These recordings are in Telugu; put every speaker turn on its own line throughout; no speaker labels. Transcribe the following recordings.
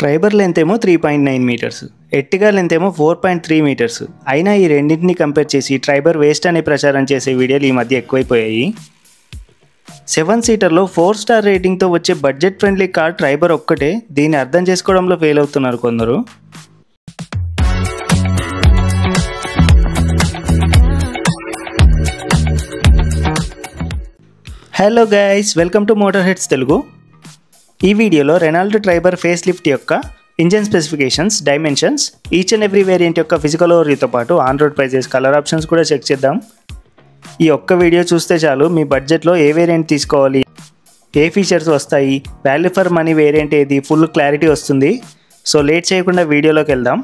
ట్రైబర్ లెంత్ ఏమో 3.9 మీటర్స్, ఎర్టిగా లెంత్ ఏమో 4.3 మీటర్స్. అయినా ఈ రెండింటిని కంపేర్ చేసి ట్రైబర్ వేస్ట్ అనే ప్రచారం చేసే వీడియోలు ఈ మధ్య ఎక్కువైపోయాయి. 7 సీటర్లో 4 స్టార్ రేటింగ్తో వచ్చే బడ్జెట్ ఫ్రెండ్లీ కార్ ట్రైబర్ ఒక్కటే. దీన్ని అర్థం చేసుకోవడంలో ఫెయిల్ అవుతున్నారు కొందరు. Hello guys, welcome to Motor Heads Telugu. ఈ వీడియోలో రెనాల్ట్ ట్రైబర్ ఫేస్ లిఫ్ట్ యొక్క engine specifications, dimensions, each and every variant యొక్క ఫిజికల్ ఓవర్వ్యూతో పాటు on road prices, colour options కూడా చెక్ చేద్దాం. ఈ ఒక్క వీడియో చూస్తే చాలు మీ బడ్జెట్లో ఏ వేరియంట్ తీసుకోవాలి, ఏ ఫీచర్స్ వస్తాయి, వాల్యూ ఫర్ మనీ వేరియంట్ ఏది, ఫుల్ క్లారిటీ వస్తుంది. సో లేట్ చేయకుండా వీడియోలోకి వెళ్దాం.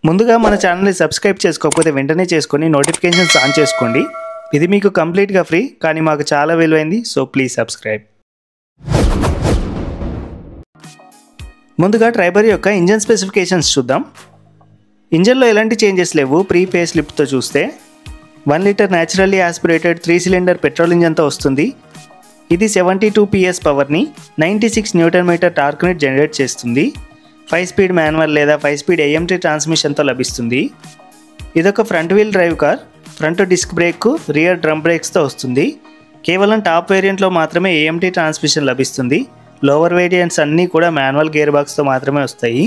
ముందుగా మన ఛానల్ని సబ్స్క్రైబ్ చేసుకోకపోతే వెంటనే చేసుకొని నోటిఫికేషన్స్ ఆన్ చేసుకోండి. ఇది మీకు కంప్లీట్గా ఫ్రీ, కానీ మాకు చాలా విలువైంది. So please subscribe. ముందుగా ట్రైబర్ యొక్క ఇంజన్ స్పెసిఫికేషన్స్ చూద్దాం. ఇంజన్లో ఎలాంటి చేంజెస్ లేవు. ప్రీ ఫేస్ లిఫ్ట్తో చూస్తే 1 litre naturally aspirated 3 cylinder petrol ఇంజన్తో వస్తుంది. ఇది 72 PS పవర్ని, 96 న్యూటన్ మీటర్ టార్క్ని జనరేట్ చేస్తుంది. 5 స్పీడ్ మాన్యువల్ లేదా 5 స్పీడ్ AMT ట్రాన్స్మిషన్తో లభిస్తుంది. ఇదొక front wheel drive car. Front disc brake, rear drum బ్రేక్స్తో వస్తుంది. కేవలం టాప్ వేరియంట్లో మాత్రమే AMT ట్రాన్స్మిషన్ లభిస్తుంది. లోవర్ వేరియంట్స్ అన్నీ కూడా మాన్యువల్ గేర్ బాక్స్తో మాత్రమే వస్తాయి.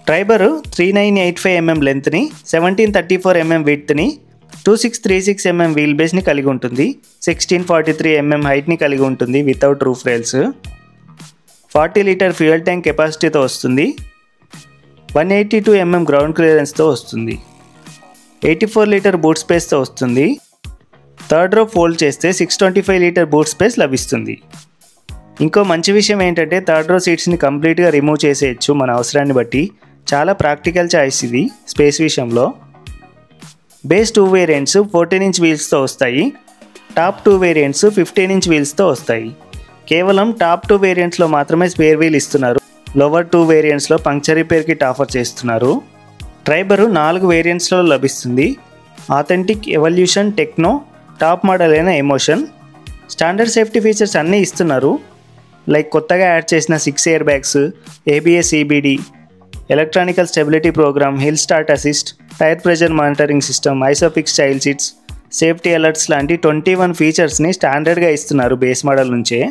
ట్రైబర్ 3985 mm లెంత్ని, 1734 mm విడ్త్ని, 2636 mm వీల్ బేస్ని కలిగి ఉంటుంది. 1643 mm హైట్ని కలిగి ఉంటుంది without roof rails. 40 litre fuel tank కెపాసిటీతో వస్తుంది. 182 mm గ్రౌండ్ క్లియరెన్స్తో వస్తుంది. 84 లీటర్ బూట్ స్పేస్తో వస్తుంది. థర్డ్ రో ఫోల్డ్ చేస్తే 625 లీటర్ బూట్ స్పేస్ లభిస్తుంది. ఇంకో మంచి విషయం ఏంటంటే థర్డ్ రో సీట్స్ని కంప్లీట్గా రిమూవ్ చేసేయచ్చు మన అవసరాన్ని బట్టి. చాలా ప్రాక్టికల్ చాయిస్ ఇది స్పేస్ విషయంలో. బేస్ 2 వేరియంట్స్ 14 ఇంచ్ వీల్స్తో వస్తాయి. టాప్ 2 వేరియంట్స్ 15 ఇంచ్ వీల్స్తో వస్తాయి. కేవలం టాప్ 2 వేరియంట్స్లో మాత్రమే స్పేర్ వీల్ ఇస్తున్నారు. లోవర్ 2 వేరియంట్స్లో పంక్చర్ రిపేర్ కిట్ ఆఫర్ చేస్తున్నారు. ట్రైబరు 4 వేరియంట్స్లో లభిస్తుంది. Authentic, evolution, techno, top model అయిన ఎమోషన్. స్టాండర్డ్ సేఫ్టీ ఫీచర్స్ అన్నీ ఇస్తున్నారు. లైక్ కొత్తగా యాడ్ చేసిన 6 air bags, ABS EBD, electronical stability programme, hill start assist, tyre pressure monitoring system, Isofix child seats, safety alerts లాంటి 21 ఫీచర్స్ని స్టాండర్డ్గా ఇస్తున్నారు బేస్ మోడల్ నుంచే.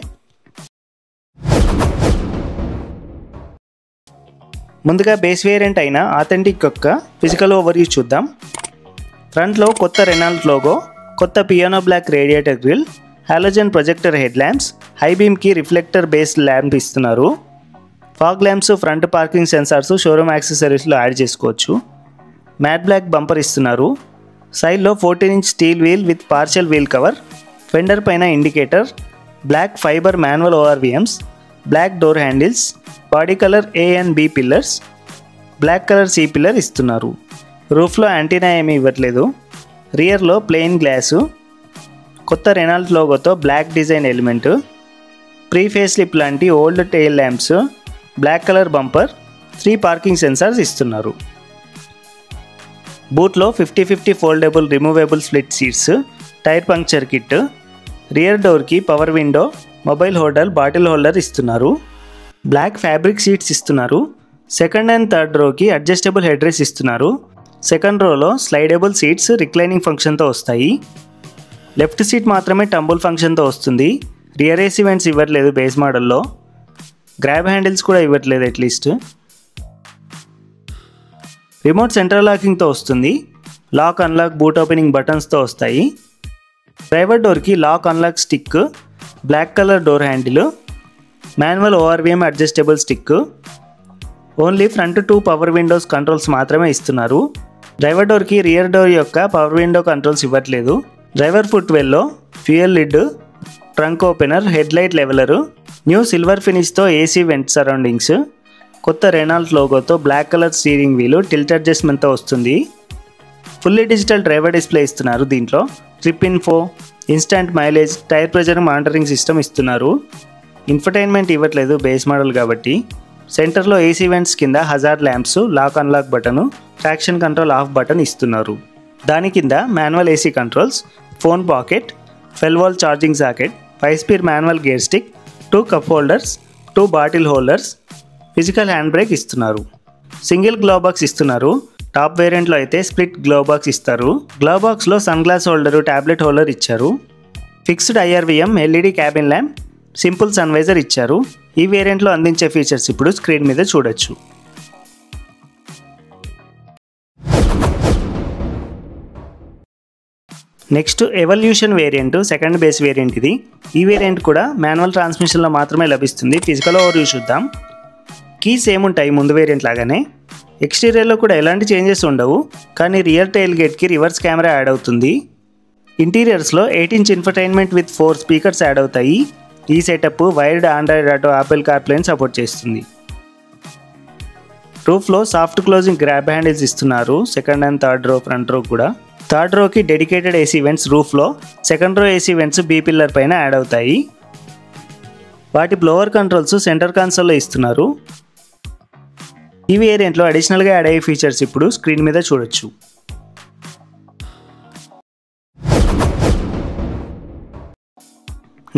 ముందుగా బేస్ వేరియంట్ అయిన ఆథెంటిక్ యొక్క ఫిజికల్ ఓవర్వ్యూ చూద్దాం. ఫ్రంట్లో కొత్త రెనాల్ట్ లోగో, కొత్త piano black radiator grille, halogen projector head lamps, high బీమ్కి రిఫ్లెక్టర్ బేస్ ల్యాంప్ ఇస్తున్నారు. Fog lamps, front parking sensors showroom యాక్సెసరీస్లో యాడ్ చేసుకోవచ్చు. మ్యాట్ బ్లాక్ బంపర్ ఇస్తున్నారు. సైడ్లో 14 inch steel wheel with partial wheel cover, fender పైన indicator, black fibre manual ORVMs, black door handles, body colour A and B pillars, black colour C pillar ఇస్తున్నారు. రూఫ్లో యాంటీనా ఏమీ ఇవ్వట్లేదు. రియర్లో ప్లెయిన్ గ్లాసు, కొత్త రెనాల్ట్ లోగోతో black design element, pre facelift లాంటి old tail lamps, black colour bumper, 3 parking sensors ఇస్తున్నారు. బూట్లో 50-50 foldable removable split seats, tyre puncture kit, rear డోర్కి power window, mobile holder, bottle holder ఇస్తున్నారు. బ్లాక్ ఫ్యాబ్రిక్ సీట్స్ ఇస్తున్నారు. సెకండ్ అండ్ థర్డ్ రోకి అడ్జస్టబుల్ హెడ్ రెస్ట్ ఇస్తున్నారు. సెకండ్ రోలో స్లైడబుల్ సీట్స్ రిక్లైనింగ్ ఫంక్షన్తో వస్తాయి. లెఫ్ట్ సీట్ మాత్రమే టంబుల్ ఫంక్షన్తో వస్తుంది. రియర్ AC వెంట్స్ ఇవ్వట్లేదు బేస్ మోడల్లో. గ్రాబ్ హ్యాండిల్స్ కూడా ఇవ్వట్లేదు అట్లీస్ట్. రిమోట్ సెంట్రల్ లాకింగ్తో వస్తుంది. లాక్ అన్లాక్ బూట్ ఓపెనింగ్ బటన్స్తో వస్తాయి. డ్రైవర్ డోర్కి lock unlock stick, black colour door handle, manual ORVM adjustable stick. Only front 2 power windows controls మాత్రమే ఇస్తున్నారు. డ్రైవర్ డోర్కి రియర్ డోర్ యొక్క పవర్ విండో కంట్రోల్స్ ఇవ్వట్లేదు. డ్రైవర్ ఫుట్వెల్లో fuel lid, trunk opener, head light leveller, new silver ఫినిష్తో AC వెంట్ సరౌండింగ్స్, కొత్త రెనాల్ట్ లోగోతో black colour steering wheel, tilt అడ్జస్ట్మెంట్తో వస్తుంది. ఫుల్లీ డిజిటల్ డ్రైవర్ డిస్ప్లే ఇస్తున్నారు. దీంట్లో trip info, instant mileage, tyre pressure monitoring system ఇస్తున్నారు. ఇన్ఫర్టైన్మెంట్ ఇవ్వట్లేదు బేస్ మోడల్ కాబట్టి. సెంటర్లో AC వెంట్స్ కింద hazard lamps, lock unlock button, traction control off button ఇస్తున్నారు. దాని కింద manual AC controls, phone pocket, 12 volt charging socket, 5 speed manual gear stick, 2 cup holders, 2 bottle holders, physical hand brake ఇస్తున్నారు. సింగిల్ గ్లో బాక్స్ ఇస్తున్నారు. టాప్ వేరియంట్లో అయితే స్ప్లిట్ గ్లో బాక్స్ ఇస్తారు. గ్లో బాక్స్లో sun glass holder, tablet holder ఇచ్చారు. Fixed IRVM LED cabin lamp, simple sun visor ఇచ్చారు. ఈ వేరియంట్లో అందించే ఫీచర్స్ ఇప్పుడు స్క్రీన్ మీద చూడొచ్చు. Next evolution variant, second base variant ఇది. ఈ వేరియంట్ కూడా మాన్యువల్ ట్రాన్స్మిషన్లో మాత్రమే లభిస్తుంది. ఫిజికల్ ఓవర్వ్యూ చూద్దాం. కీస్ సేమ్ ఉంటాయి ముందు వేరియంట్ లాగానే. ఎక్స్టీరియర్లో కూడా ఎలాంటి చేంజెస్ ఉండవు, కానీ రియర్ టైల్ గేట్కి రివర్స్ కెమెరా యాడ్ అవుతుంది. ఇంటీరియర్స్లో 8-inch infotainment with 4 speakers add అవుతాయి. ఈ setup wired Android auto, Apple కార్ప్లేని సపోర్ట్ చేస్తుంది. రూఫ్లో సాఫ్ట్ క్లోజింగ్ గ్రాబ్ హ్యాండిల్స్ ఇస్తున్నారు. Second and third row, front row కూడా. థర్డ్ రోకి డెడికేటెడ్ AC వెంట్స్ రూఫ్లో, second row AC vents B pillar పైన యాడ్ అవుతాయి. వాటి బ్లోవర్ కంట్రోల్స్ సెంటర్ కన్సోల్లో ఇస్తున్నారు. ఈ వేరియంట్లో అడిషనల్గా యాడ్ అయ్యే ఫీచర్స్ ఇప్పుడు స్క్రీన్ మీద చూడొచ్చు.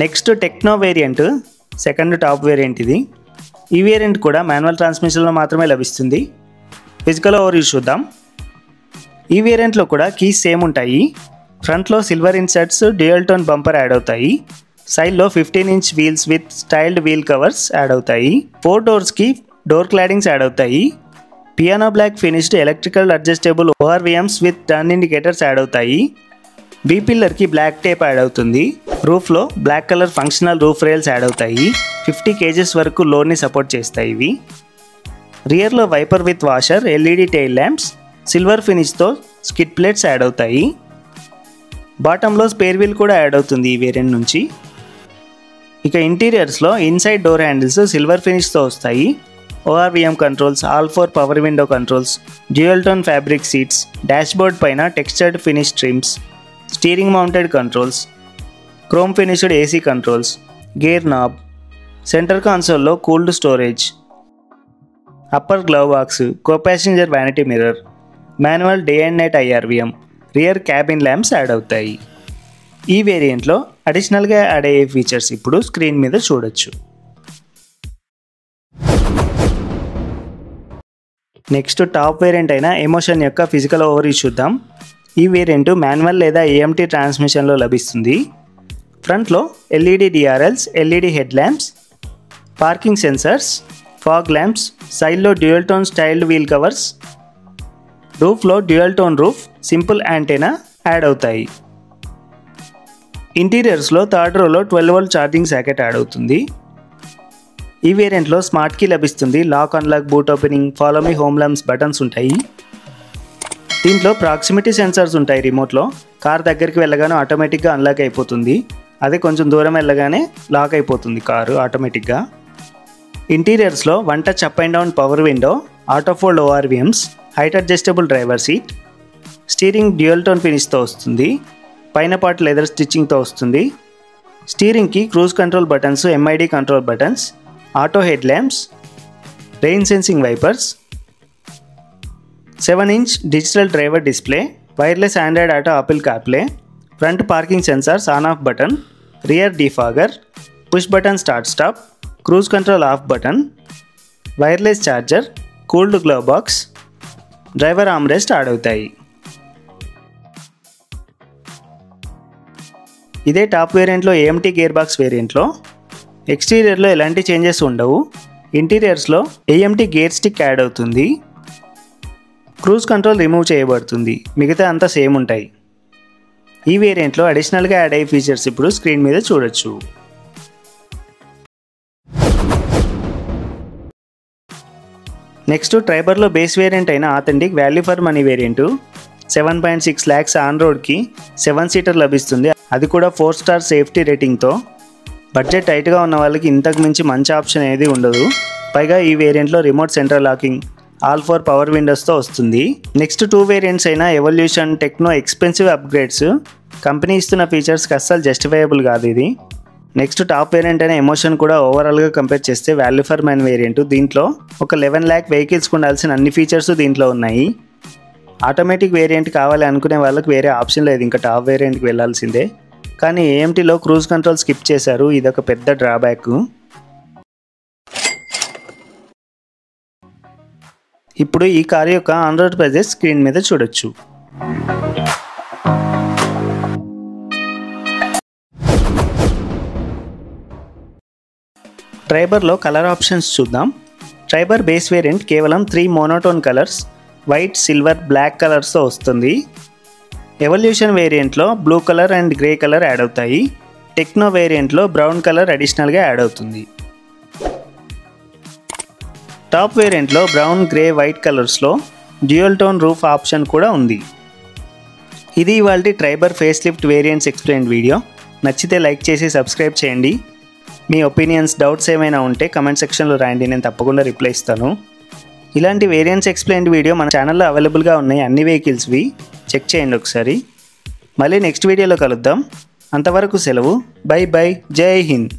Next techno variant, second top variant ఇది. ఈ వేరియంట్ కూడా మాన్యువల్ ట్రాన్స్మిషన్లో మాత్రమే లభిస్తుంది. ఫిజికల్ ఓవర్వ్యూ చూద్దాం. ఈ వేరియంట్లో కూడా కీస్ సేమ్ ఉంటాయి. ఫ్రంట్లో silver inserts, dual tone bumper add అవుతాయి. సైడ్లో 15-inch wheels with styled wheel covers add అవుతాయి. 4 డోర్స్కి డోర్ క్లాడింగ్స్ యాడ్ అవుతాయి. Piano black finished electrical adjustable ORVMs with turn indicators add అవుతాయి. B పిల్లర్కి బ్లాక్ టేప్ యాడ్ అవుతుంది. రూఫ్లో black colour functional roof rails add అవుతాయి. 50 kgs వరకు లోడ్ని సపోర్ట్ చేస్తాయి ఇవి. రియర్లో wiper with washer, LED tail lamps, silver ఫినిష్తో స్కిడ్ ప్లేట్స్ యాడ్ అవుతాయి. బాటంలో స్పేర్ వీల్ కూడా యాడ్ అవుతుంది ఈ వేరియంట్ నుంచి. ఇక ఇంటీరియర్స్లో ఇన్సైడ్ డోర్ హ్యాండిల్స్ సిల్వర్ ఫినిష్తో వస్తాయి. ORVM controls, all 4 power window controls, dual tone fabric seats, dashboard పైన textured finish trims, steering mounted controls, chrome finished AC controls, gear knob, centre కన్సోల్లో cooled storage, upper glove box, co passenger vanity mirror, manual day and night IRVM, rear cabin lamps add అవుతాయి. ఈ వేరియంట్లో అడిషనల్గా యాడ్ అయ్యే ఫీచర్స్ ఇప్పుడు స్క్రీన్ మీద చూడొచ్చు. నెక్స్ట్ టాప్ వేరియంట్ అయిన ఎమోషన్ యొక్క ఫిజికల్ ఓవర్వ్యూ చూద్దాం. ఈ వేరియంట్ మాన్యువల్ లేదా AMT ట్రాన్స్మిషన్లో లభిస్తుంది. ఫ్రంట్లో LED DRLs, LED head lamps, parking sensors, fog lamps, సైడ్లో dual tone styled wheel covers, రూఫ్లో dual tone roof, simple antenna add అవుతాయి. ఇంటీరియర్స్లో థర్డ్ రోలో 12V ఛార్జింగ్ సాకెట్ యాడ్ అవుతుంది. ఈ వేరియంట్లో స్మార్ట్ కీ లభిస్తుంది. Lock, unlock, boot opening, follow me home lamps buttons ఉంటాయి. దీంట్లో ప్రాక్సిమిటీ సెన్సర్స్ ఉంటాయి. రిమోట్లో కార్ దగ్గరికి వెళ్ళగానే ఆటోమేటిక్గా అన్లాక్ అయిపోతుంది. అదే కొంచెం దూరం వెళ్ళగానే లాక్ అయిపోతుంది కారు ఆటోమేటిక్గా. ఇంటీరియర్స్లో 1 touch up and down power window, auto fold ORVMs, height adjustable driver seat, steering dual tone ఫినిష్తో వస్తుంది. పైన పార్ట్ లెదర్ స్టిచ్చింగ్తో వస్తుంది. స్టీరింగ్కి cruise control buttons, MID control buttons, auto head lamps, rain sensing wipers, 7-inch digital driver display, wireless Android auto, Apple CarPlay, front parking sensors, on off button, rear defogger, push button start stop, cruise control off button, wireless charger, cooled glove box, driver armrest add అవుతాయి. ఇదే టాప్ వేరియంట్లో AMT గేర్ బాక్స్ వేరియంట్లో. ఎక్స్టీరియర్లో ఎలాంటి చేంజెస్ ఉండవు. ఇంటీరియర్స్లో AMT గేర్ స్టిక్ యాడ్ అవుతుంది. క్రూజ్ కంట్రోల్ రిమూవ్ చేయబడుతుంది. మిగతా అంతా సేమ్ ఉంటాయి. ఈ వేరియంట్లో అడిషనల్గా యాడ్ అయ్యే ఫీచర్స్ ఇప్పుడు స్క్రీన్ మీద చూడొచ్చు. నెక్స్ట్ ట్రైబర్లో బేస్ వేరియంట్ అయిన authentic value for money variant. 7.6 lakhs on రోడ్కి 7 సీటర్ లభిస్తుంది. అది కూడా 4 స్టార్ సేఫ్టీ రేటింగ్తో. బడ్జెట్ టైట్గా ఉన్న వాళ్ళకి ఇంతకు మించి మంచి ఆప్షన్ ఏది ఉండదు. పైగా ఈ వేరియంట్లో రిమోట్ సెంట్రల్ లాకింగ్, ఆల్ 4 పవర్ విండోస్తో వస్తుంది. నెక్స్ట్ 2 వేరియంట్స్ అయిన evolution, techno expensive upgrades. Company ఇస్తున్న ఫీచర్స్కి అస్సలు జస్టిఫైయబుల్ కాదు ఇది. నెక్స్ట్ టాప్ వేరియంట్ అయిన ఎమోషన్ కూడా ఓవరాల్గా కంపేర్ చేస్తే వాల్యూ ఫర్ మనీ వేరియంట్. దీంట్లో ఒక 11 lakh వెహికల్స్కి ఉండాల్సిన అన్ని ఫీచర్స్ దీంట్లో ఉన్నాయి. ఆటోమేటిక్ వేరియంట్ కావాలి అనుకునే వాళ్ళకి వేరే ఆప్షన్ లేదు, ఇంకా టాప్ వేరియంట్కి వెళ్ళాల్సిందే. కానీ AMTలో క్రూజ్ కంట్రోల్ స్కిప్ చేశారు, ఇదొక పెద్ద డ్రాబ్యాక్. ఇప్పుడు ఈ కారు యొక్క ఆన్ రోడ్ ప్రైజెస్ స్క్రీన్ మీద చూడొచ్చు. ట్రైబర్లో కలర్ ఆప్షన్స్ చూద్దాం. ట్రైబర్ బేస్ వేరియంట్ కేవలం 3 monotone colours white, silver, black కలర్స్తో వస్తుంది. ఎవల్యూషన్ వేరియంట్లో blue colour and grey colour add అవుతాయి. టెక్నో వేరియంట్లో బ్రౌన్ కలర్ అడిషనల్గా యాడ్ అవుతుంది. టాప్ వేరియంట్లో బ్రౌన్, గ్రే, వైట్ కలర్స్లో డ్యూయల్ టోన్ రూఫ్ ఆప్షన్ కూడా ఉంది. ఇది ఇవాల్టి Triber face lift variants explain video. నచ్చితే లైక్ చేసి సబ్స్క్రైబ్ చేయండి. మీ ఒపీనియన్స్, డౌట్స్ ఏమైనా ఉంటే కమెంట్ సెక్షన్లో రాయండి, నేను తప్పకుండా రిప్లై ఇస్తాను. ఇలాంటి వేరియంట్స్ ఎక్స్ప్లెయిన్ వీడియో మన ఛానల్లో అవైలబుల్గా ఉన్నాయి. అన్ని వెహికల్స్వి చెక్ చేయండి ఒకసారి. మళ్ళీ నెక్స్ట్ వీడియోలో కలుద్దాం. అంతవరకు సెలవు. By by. జై హింద్.